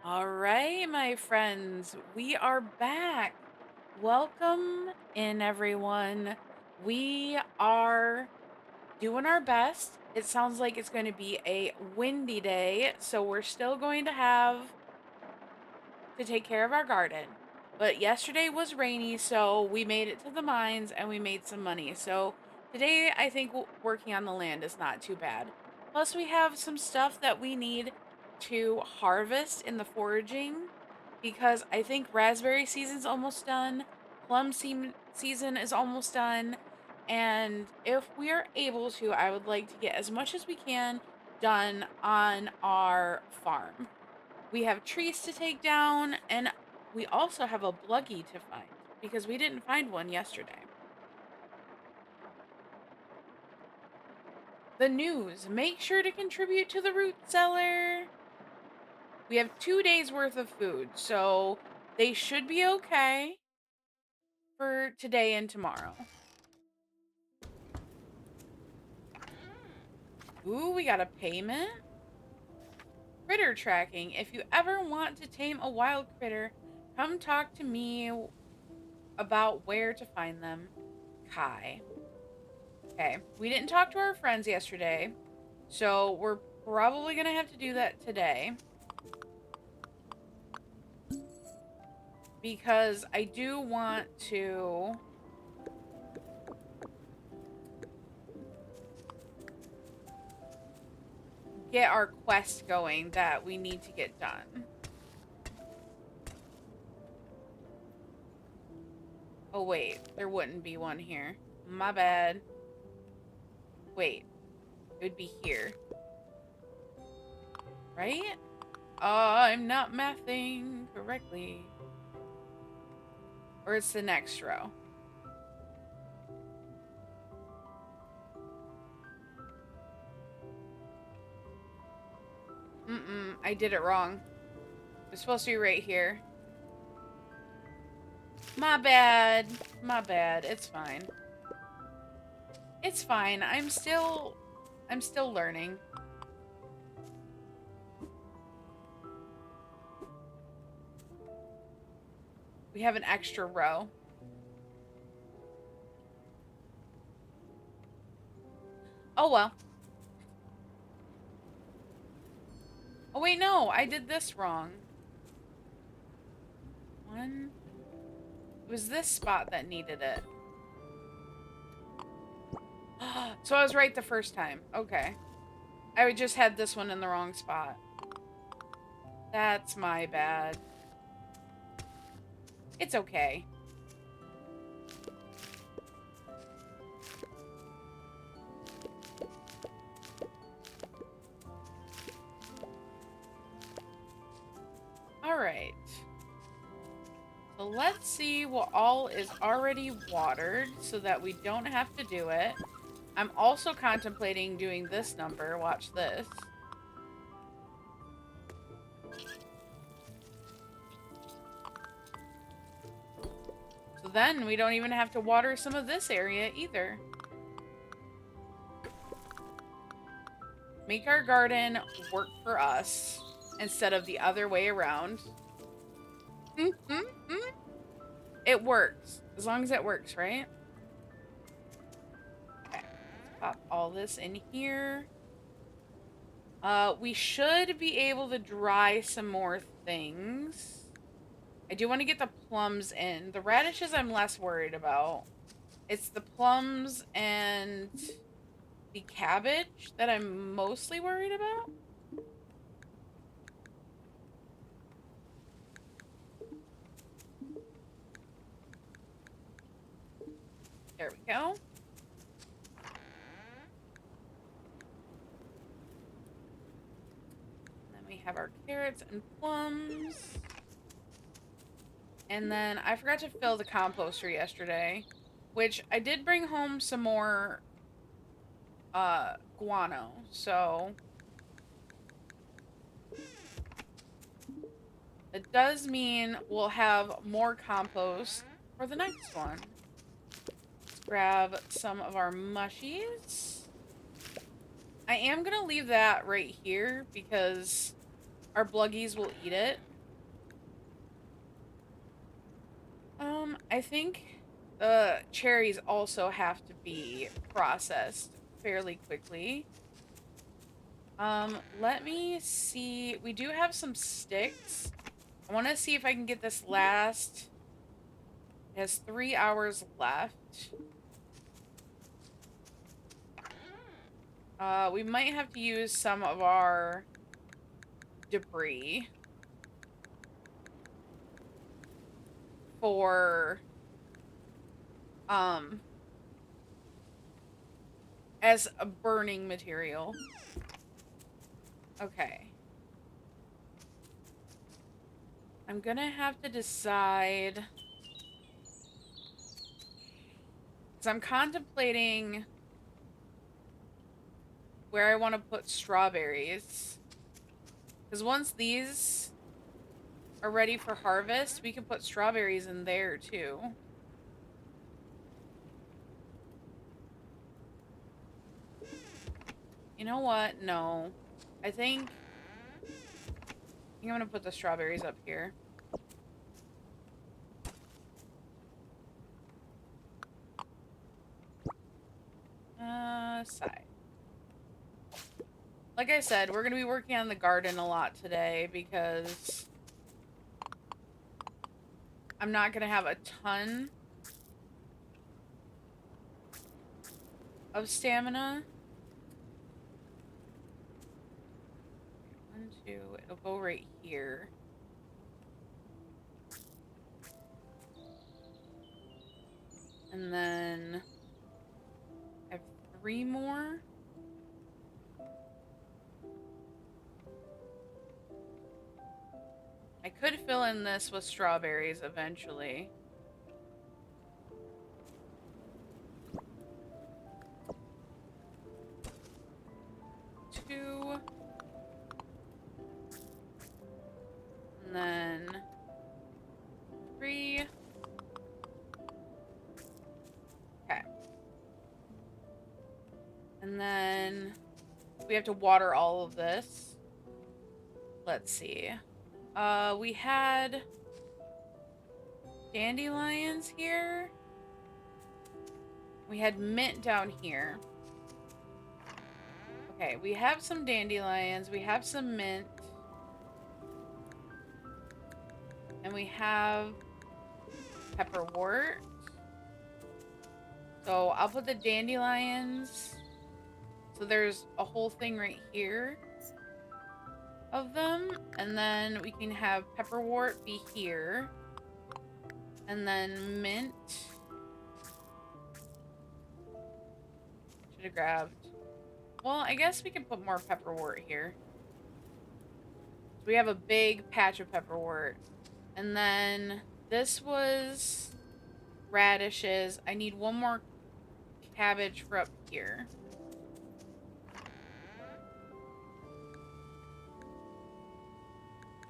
All right, my friends, we are back. Welcome in, everyone. We are doing our best. It sounds like it's going to be a windy day, so we're still going to have to take care of our garden. But yesterday was rainy, so we made it to the mines and we made some money. So today, I think working on the land is not too bad. Plus, we have some stuff that we need to harvest in the foraging because I think raspberry season's almost done, season is almost done, and if we are able to, I would like to get as much as we can done on our farm. We have trees to take down, and we also have a bluggie to find because we didn't find one yesterday. The news: make sure to contribute to the root cellar. We have 2 days worth of food, so they should be okay for today and tomorrow. Ooh, we got a payment. Critter tracking. If you ever want to tame a wild critter, come talk to me about where to find them. Kai. Okay, we didn't talk to our friends yesterday, so we're probably gonna have to do that today. Because I do want to get our quest going that we need to get done. Oh wait, there wouldn't be one here. My bad. Wait, it would be here. Right? I'm not mathing correctly. Or it's the next row. I did it wrong. It's supposed to be right here. My bad. My bad. It's fine. It's fine. I'm still learning. We have an extra row. Oh well. Oh wait, no, I did this wrong. One. It was this spot that needed it. So I was right the first time. Okay. I just had this one in the wrong spot. That's my bad. It's okay. Alright. So let's see what all is already watered so that we don't have to do it. I'm also contemplating doing this number. Watch this. So then we don't even have to water some of this area either. Make our garden work for us instead of the other way around. It works. As long as it works, right? Okay. Let's pop all this in here. We should be able to dry some more things. I do want to get the plums in. The radishes I'm less worried about. It's the plums and the cabbage that I'm mostly worried about. There we go. And then we have our carrots and plums. And then I forgot to fill the composter yesterday, which I did bring home some more guano. So it does mean we'll have more compost for the next one. Let's grab some of our mushies. I am going to leave that right here because our bluggies will eat it. I think the cherries also have to be processed fairly quickly. Let me see. We do have some sticks. I want to see if I can get this last. It has 3 hours left. We might have to use some of our debris for um as a burning material. Okay. I'm gonna have to decide because I'm contemplating where I want to put strawberries. Because once these are ready for harvest, we can put strawberries in there too. You know what? No. I think I'm gonna put the strawberries up here. Side. Like I said, we're gonna be working on the garden a lot today because I'm not gonna have a ton of stamina. 1, 2, it'll go right here. And then I have 3 more. I could fill in this with strawberries eventually. Two. And then 3. Okay. And then we have to water all of this. Let's see. We had dandelions here. We had mint down here. Okay, we have some dandelions. We have some mint. And we have pepperwort. So I'll put the dandelions. So there's a whole thing right here of them. And then we can have pepperwort be here. And then mint. Should have grabbed. Well, I guess we can put more pepperwort here. So we have a big patch of pepperwort. And then this was radishes. I need 1 more cabbage for up here.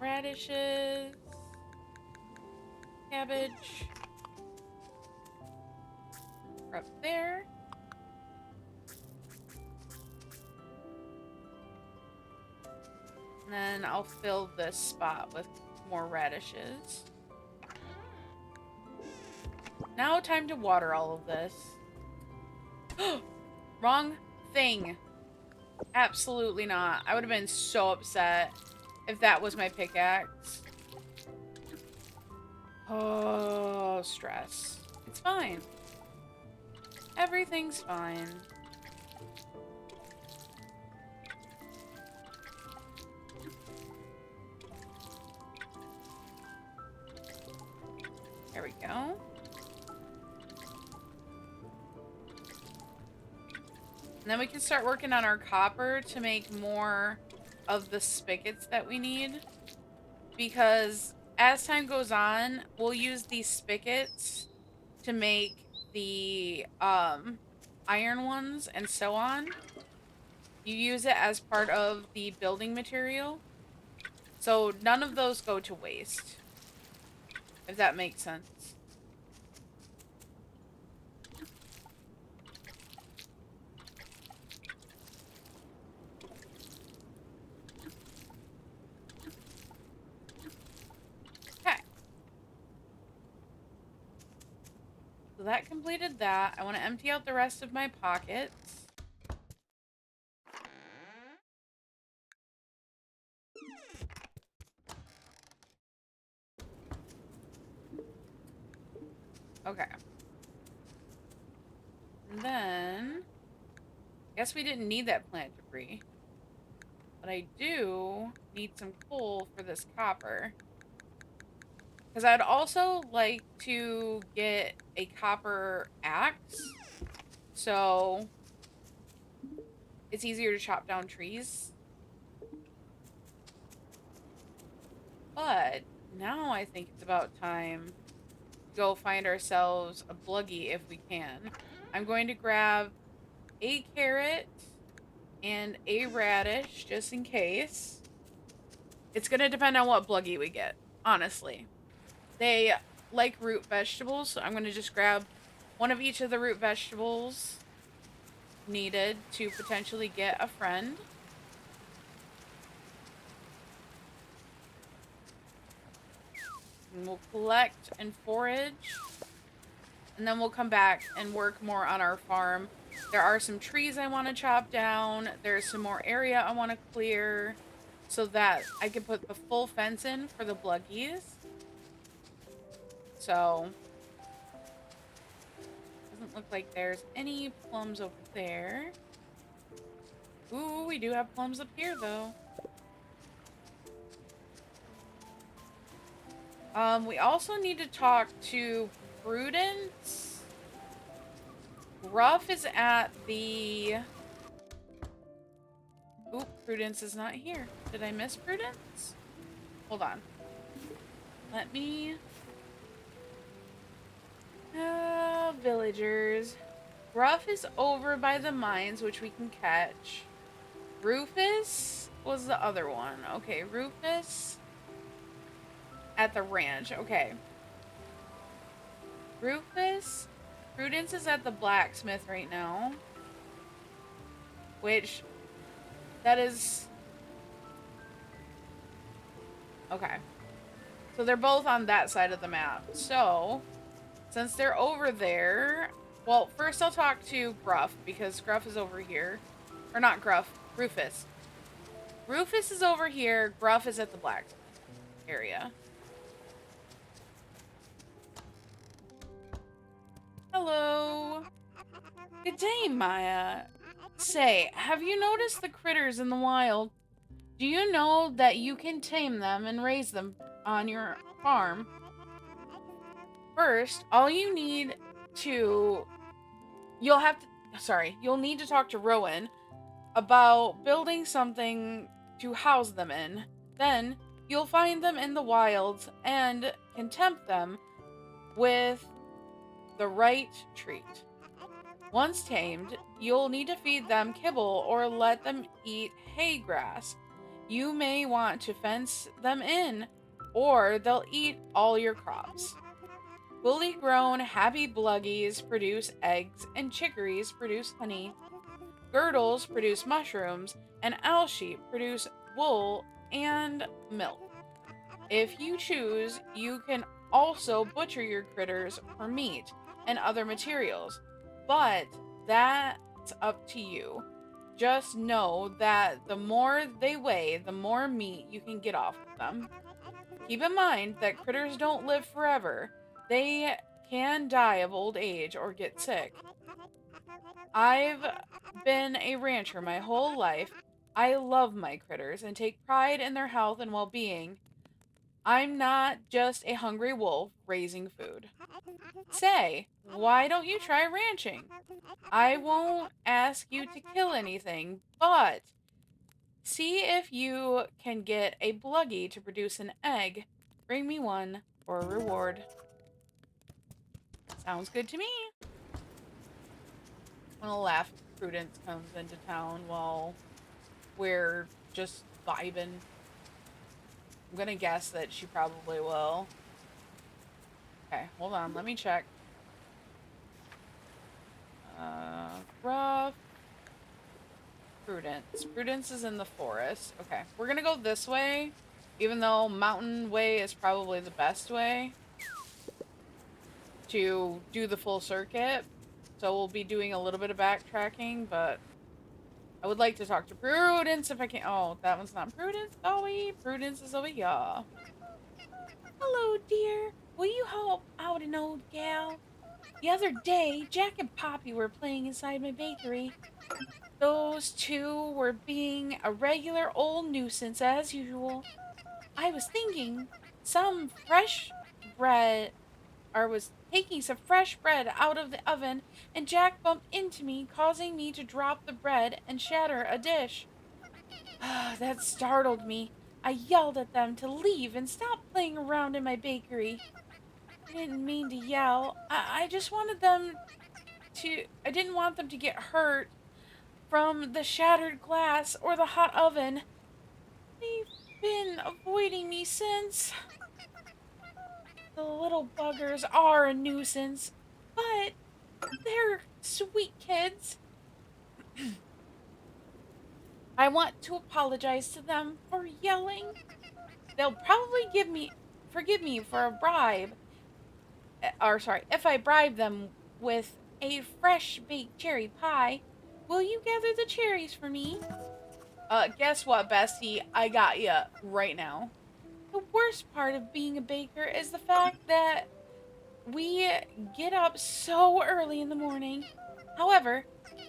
Radishes. Cabbage. For up there. And then I'll fill this spot with more radishes. Now time to water all of this. Wrong thing. Absolutely not. I would have been so upset if that was my pickaxe. Oh, stress. It's fine. Everything's fine. There we go. And then we can start working on our copper to make more of the spigots that we need. Because as time goes on, we'll use these spigots to make the iron ones and so on. You use it as part of the building material. So none of those go to waste. If that makes sense. Okay. that completed that. I want to empty out the rest of my pockets. Okay. And then, guess we didn't need that plant debris. But I do need some coal for this copper. Because I'd also like to get a copper axe. So it's easier to chop down trees. But now I think it's about time to go find ourselves a bluggie if we can. I'm going to grab a carrot and a radish just in case. It's going to depend on what bluggie we get, honestly. They like root vegetables, so I'm going to just grab one of each of the root vegetables needed to potentially get a friend. And we'll collect and forage. And then we'll come back and work more on our farm. There are some trees I want to chop down. There's some more area I want to clear so that I can put the full fence in for the bluggies. So, doesn't look like there's any plums over there. Ooh, we do have plums up here, though. We also need to talk to Prudence. Gruff is at the... Oop, Prudence is not here. Did I miss Prudence? Hold on. Let me... villagers. Gruff is over by the mines, which we can catch. Rufus was the other one. Okay, Rufus at the ranch. Okay. Rufus. Prudence is at the blacksmith right now. Which, that is... Okay. So they're both on that side of the map. So, since they're over there... Well, first I'll talk to Gruff, because Gruff is over here. Or not Gruff, Rufus. Rufus is over here, Gruff is at the blacksmith area. Hello. Good day, Maya. Say, have you noticed the critters in the wild? Do you know that you can tame them and raise them on your farm? First, all you need to... You'll need to talk to Rowan about building something to house them in. Then, you'll find them in the wilds and can tempt them with the right treat. Once tamed, you'll need to feed them kibble or let them eat hay grass. You may want to fence them in, or they'll eat all your crops. Fully grown, happy bluggies produce eggs, and chicories produce honey. Girdles produce mushrooms, and owl sheep produce wool and milk. If you choose, you can also butcher your critters for meat and other materials, but that's up to you. Just know that the more they weigh, the more meat you can get off of them. Keep in mind that critters don't live forever. They can die of old age or get sick. I've been a rancher my whole life. I love my critters and take pride in their health and well-being. I'm not just a hungry wolf raising food. Say, why don't you try ranching? I won't ask you to kill anything, but see if you can get a bluggie to produce an egg. Bring me one for a reward. Sounds good to me. I'm gonna laugh if Prudence comes into town while we're just vibing. I'm gonna guess that she probably will. Okay, hold on, let me check. Rough. Prudence. Prudence is in the forest. Okay, we're gonna go this way, even though mountain way is probably the best way. to do the full circuit. So we'll be doing a little bit of backtracking, but I would like to talk to Prudence if I can. Oh, that one's not Prudence. Oh, Prudence is over here. Hello, dear. Will you help out an old gal? The other day, Jack and Poppy were playing inside my bakery. Those two were being a regular old nuisance as usual. I was thinking some fresh bread, or was taking some fresh bread out of the oven, and Jack bumped into me, causing me to drop the bread and shatter a dish. That startled me. I yelled at them to leave and stop playing around in my bakery. I didn't mean to yell. I just wanted them I didn't want them to get hurt from the shattered glass or the hot oven. They've been avoiding me since. The little buggers are a nuisance, but they're sweet kids. I want to apologize to them for yelling. They'll probably forgive me for a bribe. Or sorry, if I bribe them with a fresh baked cherry pie. Will you gather the cherries for me? Guess what, Bestie? I got ya right now. The worst part of being a baker is the fact that we get up so early in the morning. However,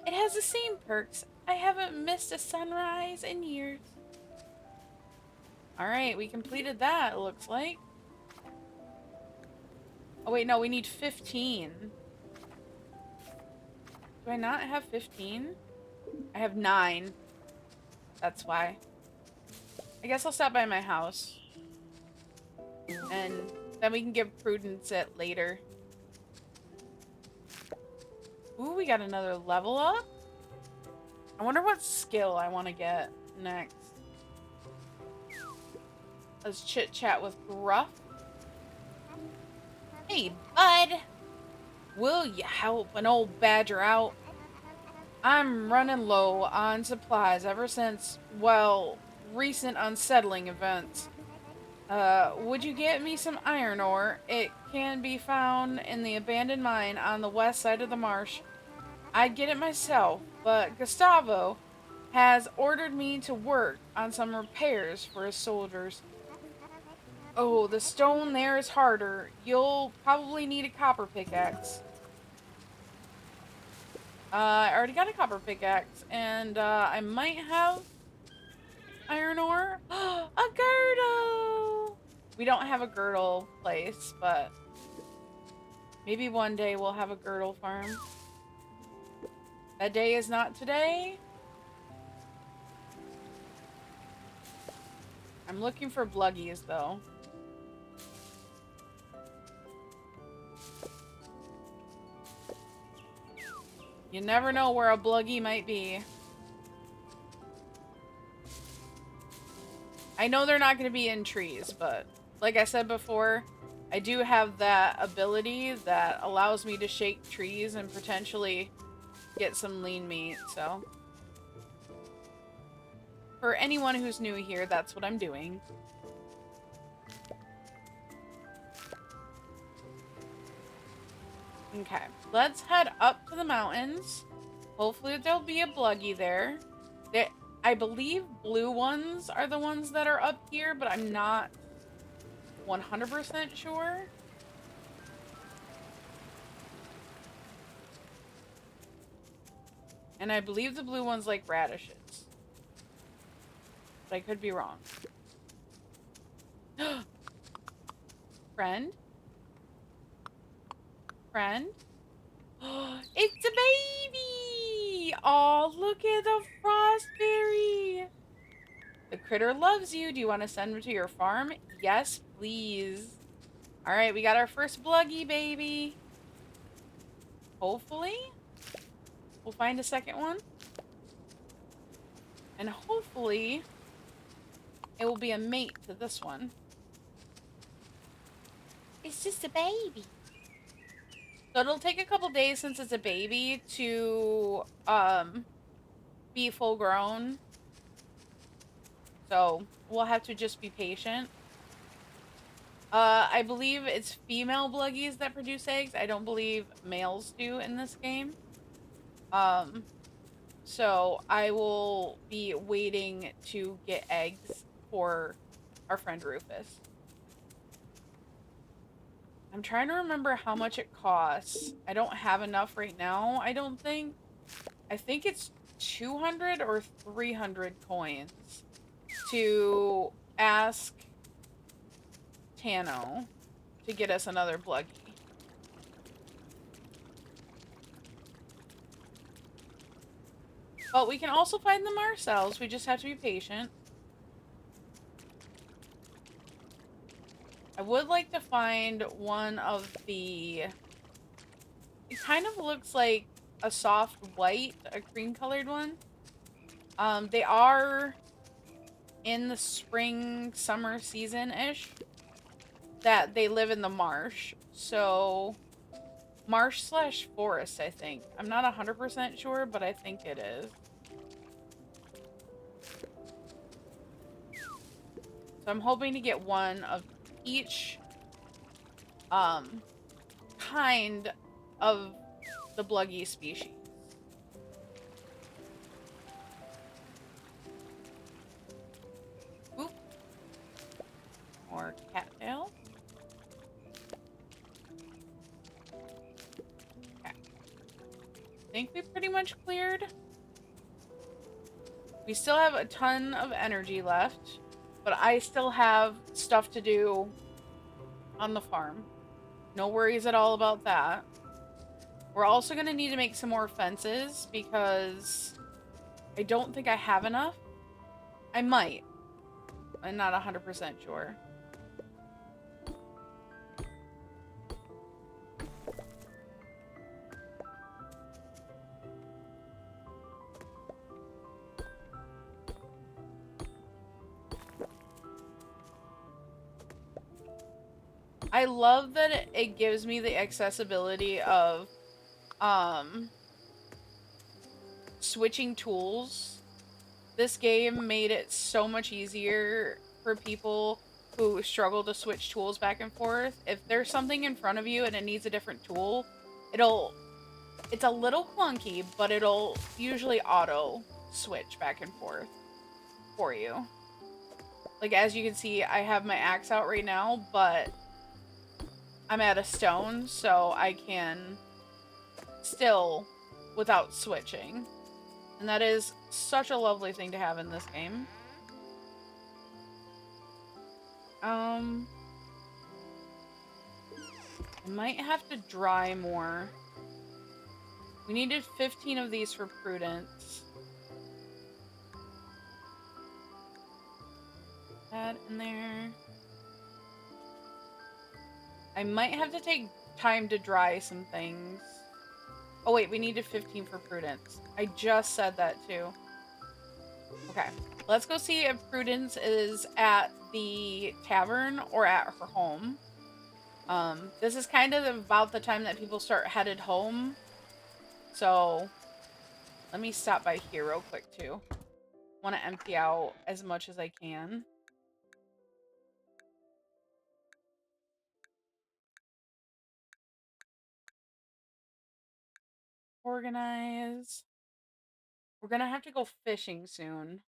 it has the same perks. I haven't missed a sunrise in years. Alright, we completed that, it looks like. Oh wait, no, we need 15. Do I not have 15? I have 9. That's why. I guess I'll stop by my house. And then we can give Prudence it later. Ooh, we got another level up. I wonder what skill I want to get next. Let's chit chat with Gruff. Hey, bud. Will you help an old badger out? I'm running low on supplies ever since, well, recent unsettling events. Would you get me some iron ore? It can be found in the abandoned mine on the west side of the marsh. I'd get it myself, but Gustavo has ordered me to work on some repairs for his soldiers. Oh, the stone there is harder. You'll probably need a copper pickaxe. I already got a copper pickaxe, and I might have iron ore. A girdle! We don't have a girdle place, but maybe one day we'll have a girdle farm. That day is not today. I'm looking for bluggies, though. You never know where a bluggie might be. I know they're not going to be in trees, but like I said before, I do have that ability that allows me to shake trees and potentially get some lean meat, so. For anyone who's new here, that's what I'm doing. Okay, let's head up to the mountains. Hopefully there'll be a bluggie there. I believe blue ones are the ones that are up here, but I'm not 100% sure. And I believe the blue ones like radishes. But I could be wrong. Friend? Friend? It's a baby! Aw, look at the frostberry! The critter loves you. Do you want to send him to your farm? Yes, please. Alright, we got our first bluggie, baby. Hopefully, we'll find a second one. And hopefully, it will be a mate to this one. It's just a baby. So it'll take a couple days since it's a baby to be full grown. So we'll have to just be patient. I believe it's female bluggies that produce eggs. I don't believe males do in this game. Um, so I will be waiting to get eggs for our friend Rufus. I'm trying to remember how much it costs. I don't have enough right now, I don't think. I think it's 200 or 300 coins to ask Tano to get us another bluggie. But we can also find them ourselves. We just have to be patient. I would like to find one of the... It kind of looks like a soft white, a cream colored one. They are in the spring, summer season-ish that they live in the marsh. So, marsh slash forest, I think. I'm not 100% sure, but I think it is. So I'm hoping to get one of each kind of the bluggie species. Oop. More cattail. Okay. I think we pretty much cleared. We still have a ton of energy left, but I still have stuff to do on the farm. No worries at all about that. We're also going to need to make some more fences because I don't think I have enough. I might. I'm not 100% sure. I love that it gives me the accessibility of switching tools. This game made it so much easier for people who struggle to switch tools back and forth. If there's something in front of you and it needs a different tool, it's a little clunky, but it'll usually auto switch back and forth for you. Like, as you can see, I have my axe out right now, but I'm at a stone, so I can still without switching. And that is such a lovely thing to have in this game. I might have to dry more. We needed 15 of these for Prudence. That in there. I might have to take time to dry some things. Oh wait, we needed 15 for Prudence. I just said that too. Okay, let's go see if Prudence is at the tavern or at her home. This is kind of about the time that people start headed home. So, let me stop by here real quick too. Want to empty out as much as I can. Organize. We're gonna have to go fishing soon.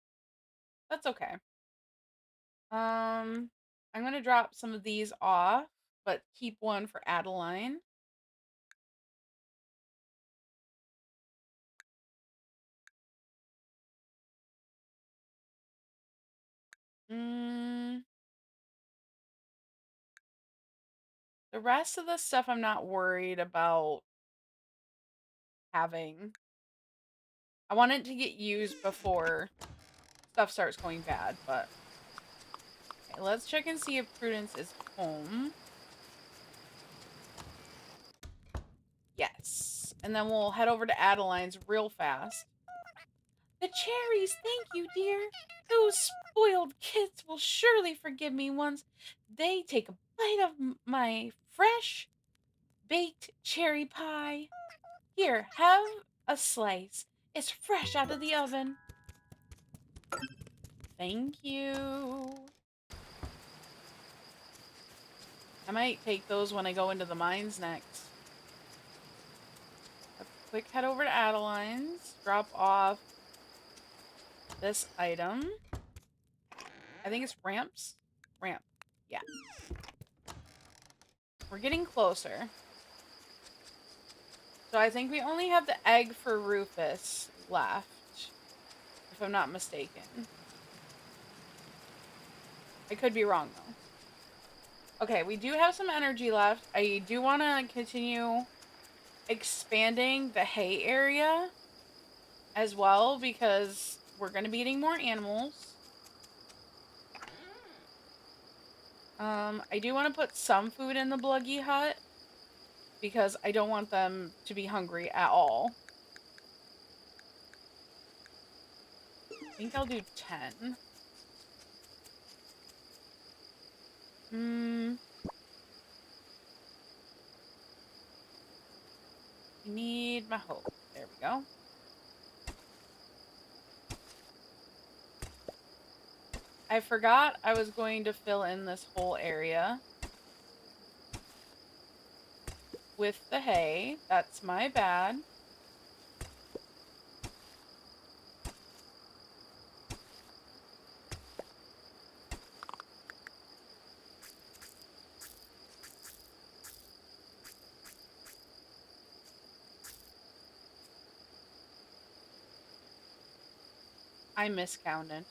That's okay. I'm gonna drop some of these off, but keep one for Adeline. The rest of the stuff I'm not worried about having. I want it to get used before stuff starts going bad, but... Okay, let's check and see if Prudence is home. Yes. And then we'll head over to Adeline's real fast. The cherries, thank you, dear. Those spoiled kids will surely forgive me once they take a bite of my fresh baked cherry pie. Here, have a slice. It's fresh out of the oven. Thank you. I might take those when I go into the mines next. A quick head over to Adeline's, drop off this item. I think it's ramps. Ramp. Yeah. We're getting closer. So I think we only have the egg for Rufus left, if I'm not mistaken. I could be wrong, though. Okay, we do have some energy left. I do want to continue expanding the hay area as well because we're going to be eating more animals. I do want to put some food in the bluggie hut because I don't want them to be hungry at all. I think I'll do 10. I need my hope. There we go. I forgot I was going to fill in this whole area with the hay. That's my bad. I miscounted.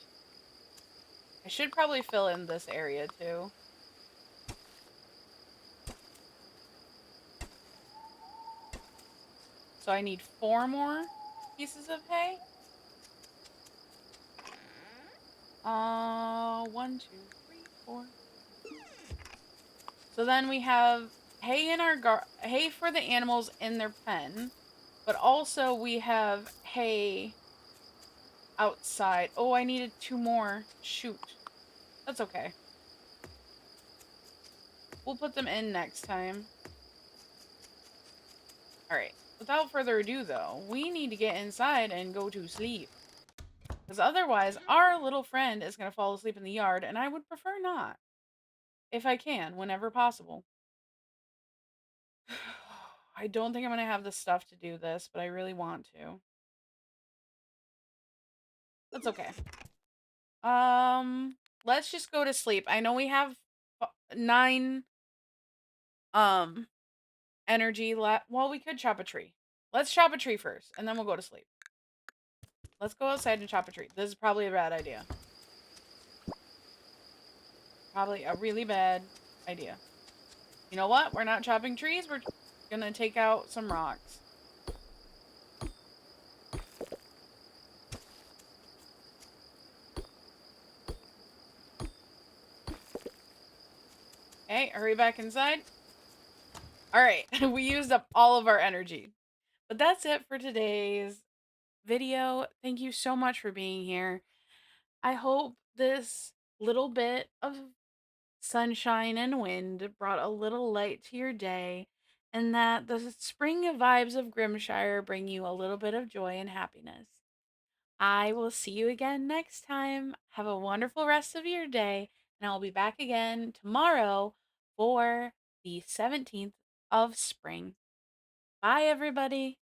I should probably fill in this area too. So I need 4 more pieces of hay. 1, 2, 3, 4. So then we have hay in our hay for the animals in their pen, but also we have hay outside. Oh, I needed 2 more. Shoot. That's okay. We'll put them in next time. Alright. Without further ado, though, we need to get inside and go to sleep. Because otherwise, our little friend is going to fall asleep in the yard, and I would prefer not. If I can, whenever possible. I don't think I'm going to have the stuff to do this, but I really want to. That's okay. Let's just go to sleep. I know we have 9 energy left. Well, we could chop a tree. Let's chop a tree first, and then we'll go to sleep. Let's go outside and chop a tree. This is probably a bad idea. Probably a really bad idea. You know what? We're not chopping trees. We're gonna take out some rocks. Okay, hurry back inside. Alright, we used up all of our energy. But that's it for today's video. Thank you so much for being here. I hope this little bit of sunshine and wind brought a little light to your day, and that the spring vibes of Grimshire bring you a little bit of joy and happiness. I will see you again next time. Have a wonderful rest of your day, and I'll be back again tomorrow for the 17th of spring. Bye, everybody.